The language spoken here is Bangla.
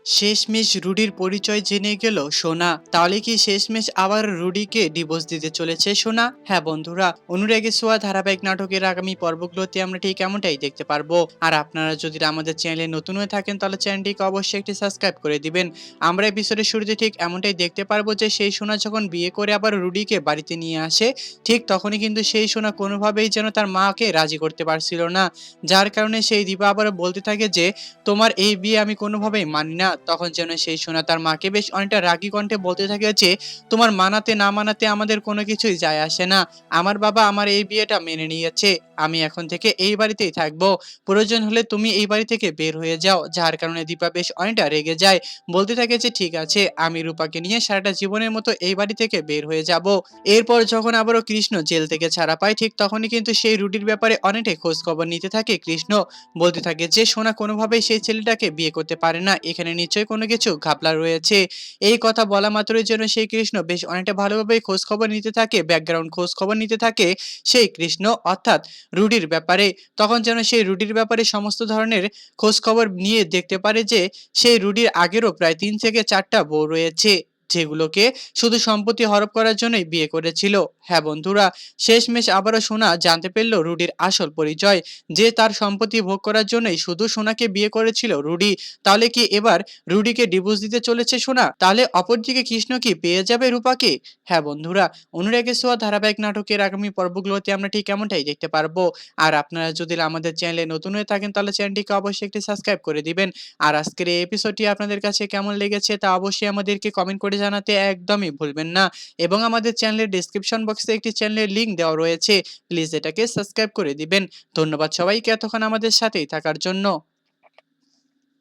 শেষমেশ রুডির পরিচয় জেনে গেল সোনা। তাহলে কি শেষমেশ আবার রুডিকে ডিভোর্স দিতে চলেছে সোনা? হ্যাঁ বন্ধুরা, অনুরাগে ছোঁয়া ধারাবাহিক নাটকের আগামী পর্বগুলোতে আমরা ঠিক এমনটাই দেখতে পারবো। আর আপনারা যদি আমাদের চ্যানেলে নতুন হয়ে থাকেন তাহলে চ্যানেলটিকে অবশ্যই একটি সাবস্ক্রাইব করে দিবেন। আমরা এপিসোডের শুরুতে ঠিক এমনটাই দেখতে পারবো যে সেই সোনা যখন বিয়ে করে আবার রুডিকে বাড়িতে নিয়ে আসে, ঠিক তখনই কিন্তু সেই সোনা কোনোভাবেই যেন তার মাকে রাজি করতে পারছিল না। যার কারণে সেই দীপা আবার বলতে থাকে যে তোমার এই বিয়ে আমি কোনোভাবেই মানি না। তখন যেন সেই সোনা তার মাকে বেশ অনেকটা রাগী কণ্ঠে বলতে থাকে যে তোমার মানাতে না মানাতে আমাদের কোনো কিছুই যায় আসে না। আমার বাবা আমার এই বিয়েটা মেনে নিয়েছে, আমি এখন থেকে এই বাড়িতেই থাকবো। প্রয়োজন হলে তুমি এই বাড়ি থেকে বের হয়ে যাও। যার কারণে দীপা বেশ অনেকটা রেগে যায়, বলতে থাকে যে ঠিক আছে, আমি রূপাকে নিয়ে সারাটা জীবনের মতো এই বাড়ি থেকে বের হয়ে যাব। এরপর যখন আবারও কৃষ্ণ জেল থেকে ছাড়া পায়, ঠিক তখনই কিন্তু সেই রুডির ব্যাপারে অনেকটাই খোঁজ খবর নিতে থাকে কৃষ্ণ। বলতে থাকে যে সোনা কোনোভাবেই সেই ছেলেটাকে বিয়ে করতে পারে না, এখানে নিশ্চয়ই কোনো কিছু ঘাপলা রয়েছে। এই কথা বলা মাত্রই যেন সেই কৃষ্ণ বেশ অনেকটা ভালোভাবে খোঁজ খবর নিতে থাকে, ব্যাকগ্রাউন্ড খোঁজ খবর নিতে থাকে সেই কৃষ্ণ অর্থাৎ রুডির ব্যাপারে। তখন যেন সেই রুডির ব্যাপারে সমস্ত ধরনের খোঁজ খবর নিয়ে দেখতে পারে যে সেই রুডির আগেরও প্রায় 3 থেকে 4টা বউ রয়েছে, যেগুলোকে শুধু সম্পত্তি হরপ করার জন্যই বিয়ে করেছিল। হ্যাঁ বন্ধুরা, শেষমেশ আবারও সোনা জানতে পারল রুডির আসল পরিচয়, যে তার সম্পত্তি ভোগ করার জন্যই শুধু সোনাকে বিয়ে করেছিল রুডি। তাহলে কি এবার রুডিকে ডিভোর্স দিতে চলেছে সোনা? তাহলে অপরদিকে কৃষ্ণ কি পেয়ে যাবে রূপাকে? হ্যাঁ বন্ধুরা, অনুরাগে ছোঁয়া ধারাবাহিক নাটকের আগামী পর্বগুলোতে আমরা ঠিক এমনটাই দেখতে পারবো। আর আপনারা যদি আমাদের চ্যানেলে নতুন হয়ে থাকেন তাহলে চ্যানেলটিকে অবশ্যই একটি সাবস্ক্রাইব করে দিবেন। আর আজকের এই এপিসোডটি আপনাদের কাছে কেমন লেগেছে তা অবশ্যই আমাদেরকে কমেন্ট করে জানাতে একদমই ভুলবেন না। এবং আমাদের চ্যানেলের ডেসক্রিপশন বক্সে একটি চ্যানেলের লিংক দেওয়া রয়েছে, প্লিজ এটাকে সাবস্ক্রাইব করে দিবেন। ধন্যবাদ সবাইকে এতক্ষণ আমাদের সাথেই থাকার জন্য।